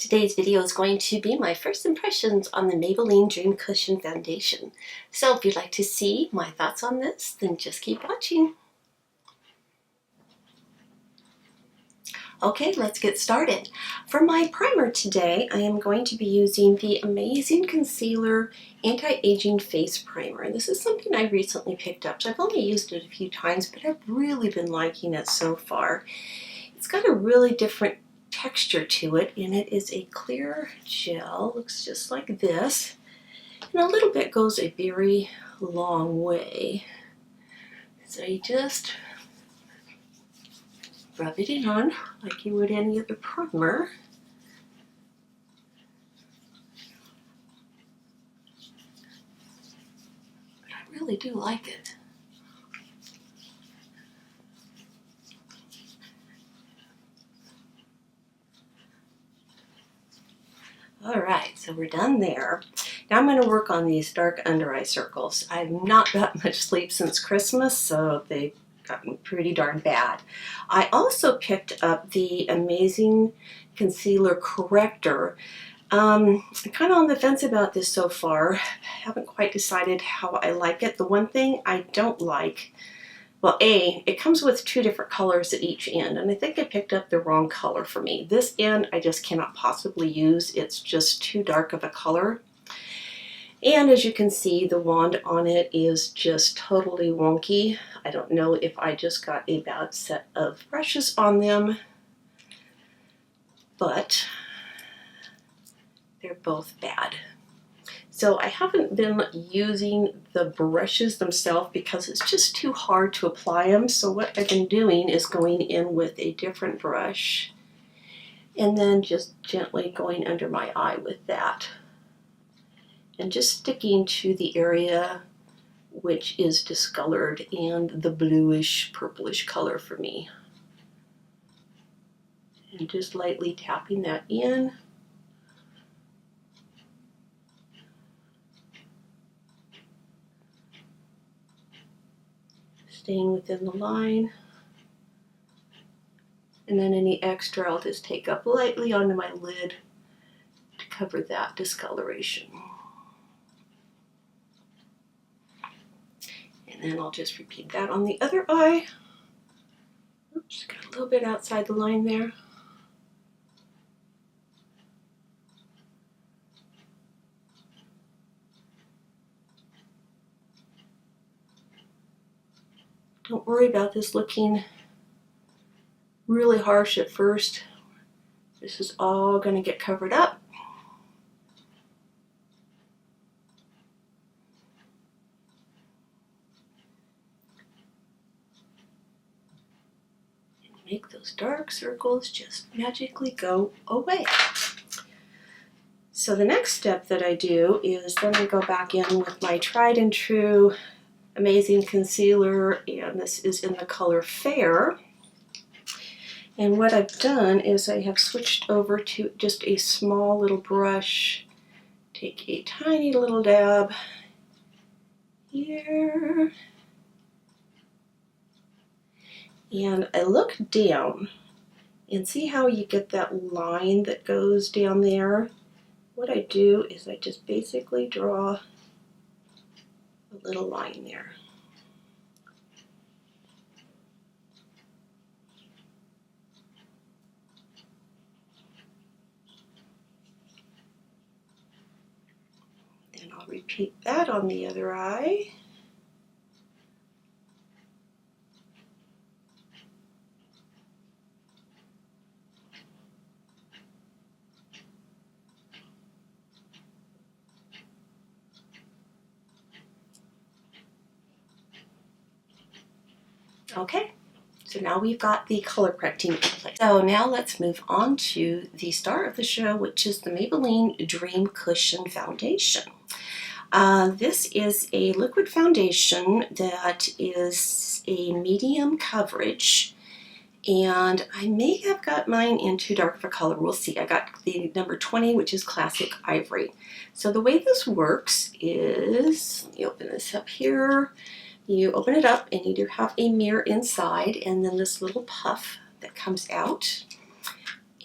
Today's video is going to be my first impressions on the Maybelline Dream Cushion Foundation. So if you'd like to see my thoughts on this, then just keep watching. Okay, let's get started. For my primer today, I am going to be using the Amazing Concealer Anti-Aging Face Primer. This is something I recently picked up, so I've only used it a few times, but I've really been liking it so far. It's got a really different texture to it, and it is a clear gel. Looks just like this, and a little bit goes a very long way. So you just rub it in on like you would any other primer. But I really do like it. Alright, so we're done there. Now I'm going to work on these dark under eye circles. I've not got much sleep since Christmas, so they've gotten pretty darn bad. I also picked up the Amazing Concealer Corrector. I'm kind of on the fence about this so far. I haven't quite decided how I like it. The one thing I don't like, well, it comes with two different colors at each end, and I think I picked up the wrong color for me. This end I just cannot possibly use. It's just too dark of a color. And as you can see, the wand on it is just totally wonky. I don't know if I just got a bad set of brushes on them, but they're both bad. So I haven't been using the brushes themselves because it's just too hard to apply them. So what I've been doing is going in with a different brush and then just gently going under my eye with that. And just sticking to the area which is discolored and the bluish purplish color for me. And just lightly tapping that in. Staying within the line. And then any extra I'll just take up lightly onto my lid to cover that discoloration. And then I'll just repeat that on the other eye. Oops, got a little bit outside the line there. Don't worry about this looking really harsh at first. This is all going to get covered up. And make those dark circles just magically go away. So the next step that I do is then I go back in with my tried and true Amazing Concealer, and this is in the color Fair. And what I've done is I have switched over to just a small little brush. Take a tiny little dab here. And I look down and see how you get that line that goes down there. What I do is I just basically draw a little line there. Then I'll repeat that on the other eye. Okay, so now we've got the color correcting in place. So now let's move on to the star of the show, which is the Maybelline Dream Cushion Foundation. This is a liquid foundation that is a medium coverage, and I may have got mine in too dark of a color. We'll see. I got the number 20, which is Classic Ivory. So the way this works is, let me open this up here. You open it up and you do have a mirror inside and then this little puff that comes out.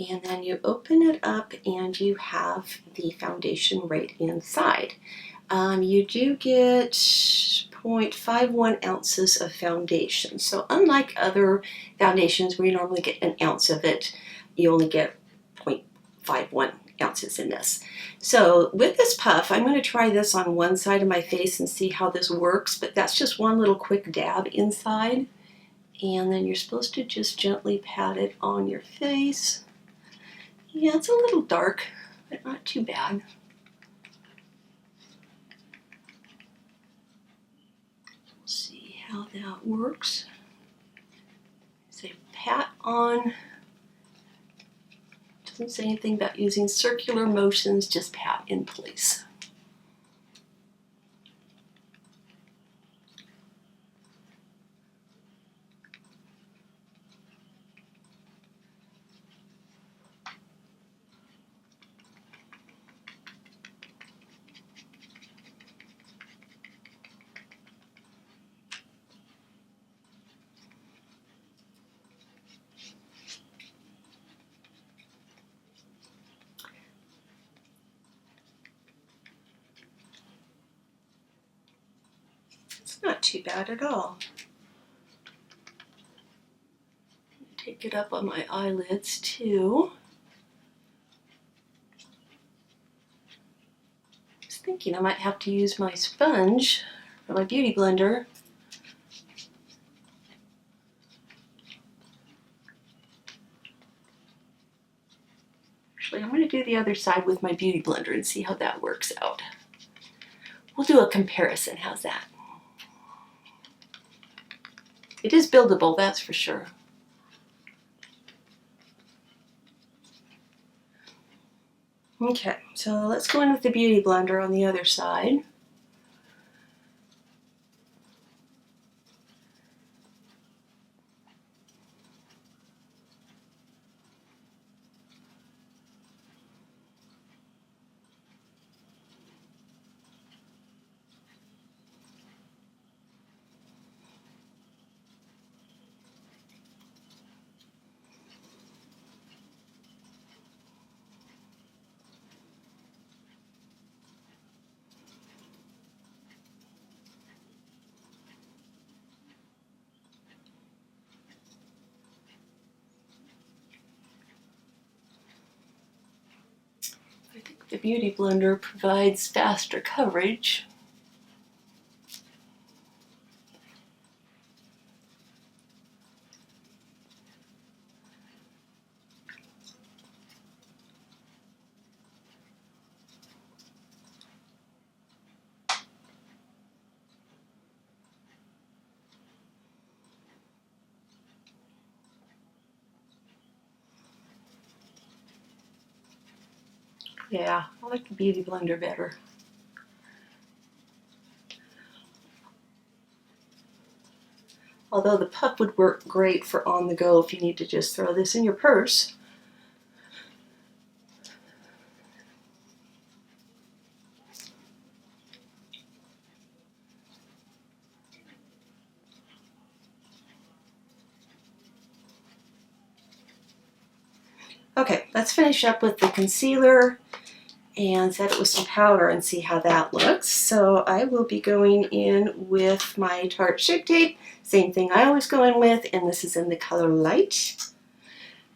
And then you open it up and you have the foundation right inside. You do get 0.51 ounces of foundation. So unlike other foundations where you normally get an ounce of it, you only get 0.51 ounces in this. So with this puff, I'm going to try this on one side of my face and see how this works, but that's just one little quick dab inside. And then you're supposed to just gently pat it on your face. Yeah, it's a little dark, but not too bad. We'll see how that works. So pat on. Doesn't say anything about using circular motions, just pat in place. It's not too bad at all. Take it up on my eyelids too. I was thinking I might have to use my sponge or my beauty blender. Actually, I'm going to do the other side with my beauty blender and see how that works out. We'll do a comparison. How's that? It is buildable, that's for sure. Okay, so let's go in with the beauty blender on the other side. I think the beauty blender provides faster coverage. Yeah, I like the beauty blender better. Although the puff would work great for on the go if you need to just throw this in your purse. Okay, let's finish up with the concealer and set it with some powder and see how that looks. So I will be going in with my Tarte Shape Tape, same thing I always go in with, and this is in the color Light.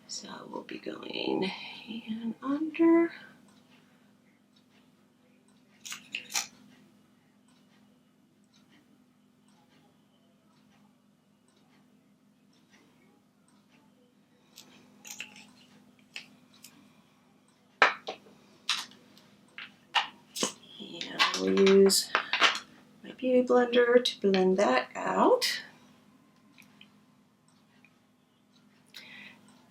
So we'll be going in under. And we'll use my beauty blender to blend that out.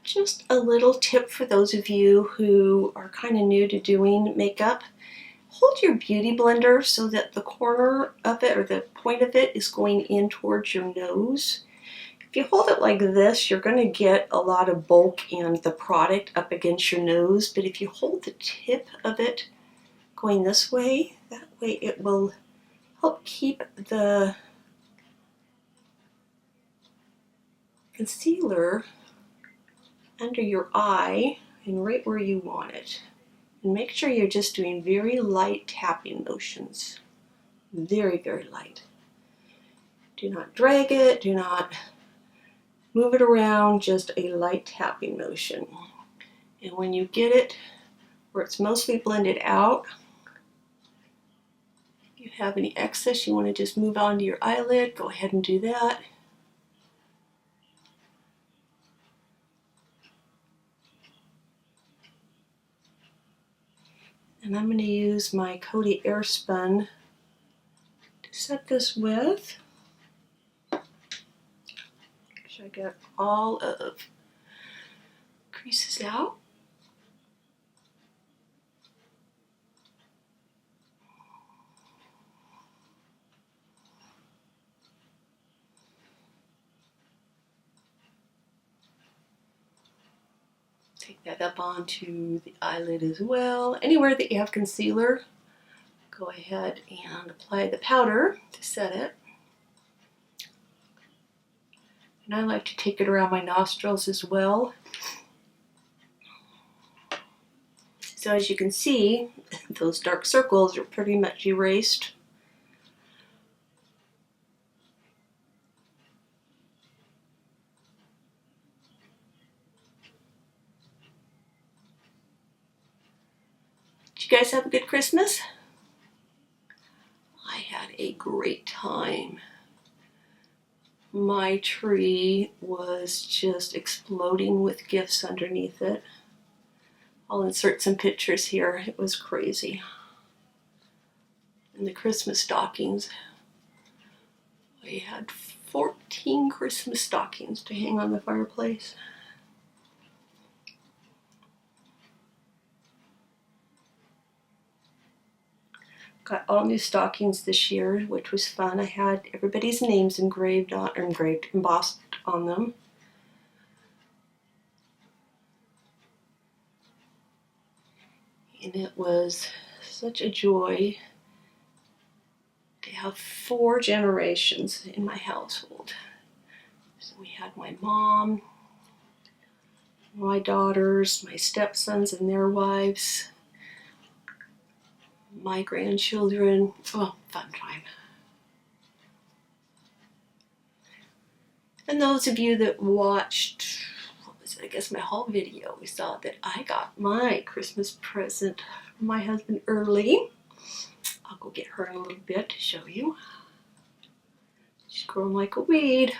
Just a little tip for those of you who are kind of new to doing makeup. Hold your beauty blender so that the corner of it or the point of it is going in towards your nose. If you hold it like this, you're going to get a lot of bulk and the product up against your nose. But if you hold the tip of it going this way, that way it will help keep the concealer under your eye and right where you want it. And make sure you're just doing very light tapping motions. Very, very light. Do not drag it, do not move it around, just a light tapping motion. And when you get it where it's mostly blended out, if you have any excess you want to just move onto your eyelid, go ahead and do that. And I'm going to use my Coty Airspun to set this with. Make sure I get all of creases out. Take that up onto the eyelid as well. Anywhere that you have concealer, go ahead and apply the powder to set it. And I like to take it around my nostrils as well. So as you can see, those dark circles are pretty much erased. Did you guys have a good Christmas? I had a great time. My tree was just exploding with gifts underneath it. I'll insert some pictures here. It was crazy. And the Christmas stockings. I had 14 Christmas stockings to hang on the fireplace. Got all new stockings this year, which was fun. I had everybody's names embossed on them. And it was such a joy to have 4 generations in my household. So we had my mom, my daughters, my stepsons and their wives, my grandchildren. Oh, fun time. And those of you that watched, I guess my haul video, we saw that I got my Christmas present from my husband early. I'll go get her in a little bit to show you. She's growing like a weed.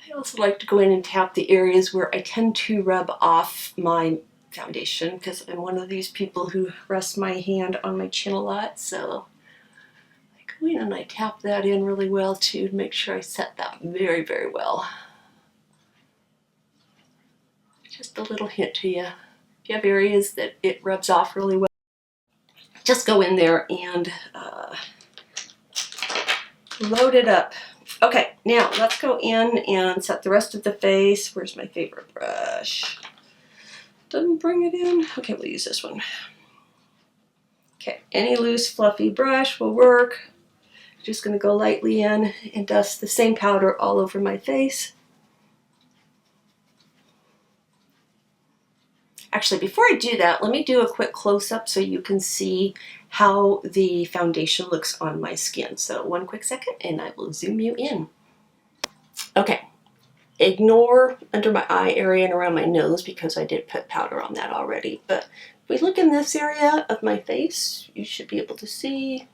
I also like to go in and tap the areas where I tend to rub off my foundation, because I'm one of these people who rests my hand on my chin a lot, so I go in and I tap that in really well too to make sure I set that very, very well. Just a little hint to you. If you have areas that it rubs off really well, just go in there and load it up. Okay, now let's go in and set the rest of the face. Where's my favorite brush? Doesn't bring it in. Okay, we'll use this one. Okay, any loose fluffy brush will work. Just going to go lightly in and dust the same powder all over my face. Actually, before I do that, let me do a quick close-up so you can see how the foundation looks on my skin. So one quick second and I will zoom you in. Okay, ignore under my eye area and around my nose because I did put powder on that already. But if we look in this area of my face, you should be able to see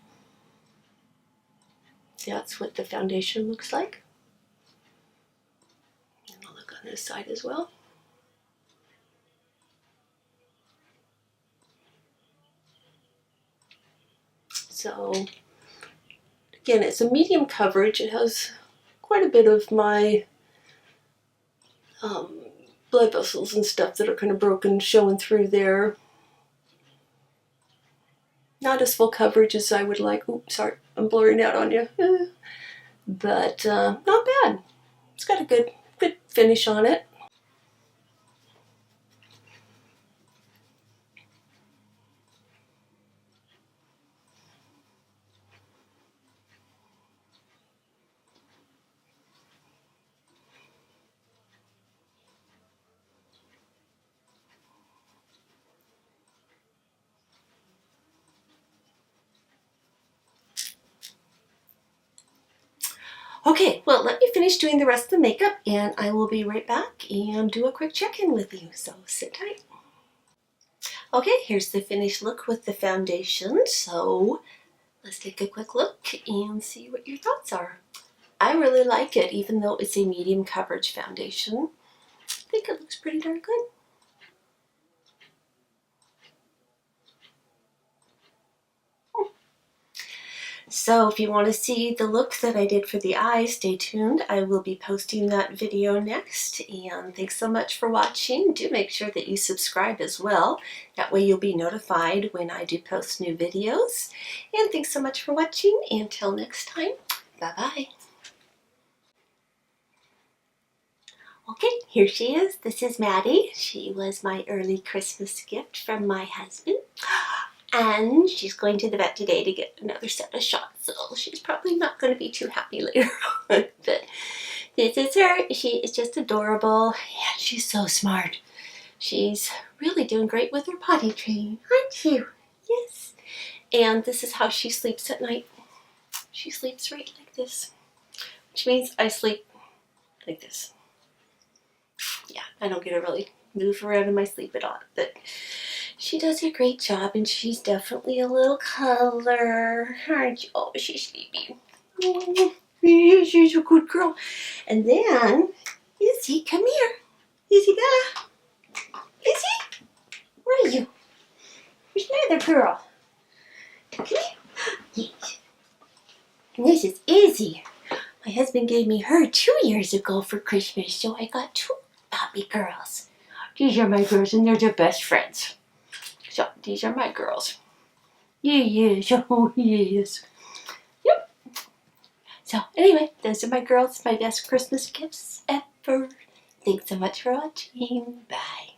that's what the foundation looks like. And I'll look on this side as well. So again, it's a medium coverage. It has quite a bit of my blood vessels and stuff that are kind of broken showing through there. Not as full coverage as I would like. Oops, sorry, I'm blurring out on you. But not bad. It's got a good finish on it. Okay, well, let me finish doing the rest of the makeup and I will be right back and do a quick check-in with you, so sit tight. Okay, here's the finished look with the foundation, so let's take a quick look and see what your thoughts are. I really like it, even though it's a medium coverage foundation. I think it looks pretty darn good. So if you want to see the look that I did for the eyes, stay tuned. I will be posting that video next. And thanks so much for watching. Do make sure that you subscribe as well. That way you'll be notified when I do post new videos. And thanks so much for watching. Until next time, bye-bye. Okay, here she is. This is Maddie. She was my early Christmas gift from my husband. And she's going to the vet today to get another set of shots, so she's probably not going to be too happy later on. But this is her. She is just adorable, and she's so smart. She's really doing great with her potty training, aren't you? Yes. And this is how she sleeps at night. She sleeps right like this, which means I sleep like this. Yeah, I don't get to really move around in my sleep at all, but she does a great job, and she's definitely a little color, aren't you? Oh, she's sleepy. Oh, yeah, she's a good girl. And then, Izzy, come here. Izzy Bella. Izzy, where are you? Where's my other girl? Come here. Yes. And this is Izzy. My husband gave me her 2 years ago for Christmas, so I got 2 puppy girls. These are my girls, and they're the best friends. So, these are my girls. Yes, oh yes. Yep. So, anyway, those are my girls, my best Christmas gifts ever. Thanks so much for watching. Bye.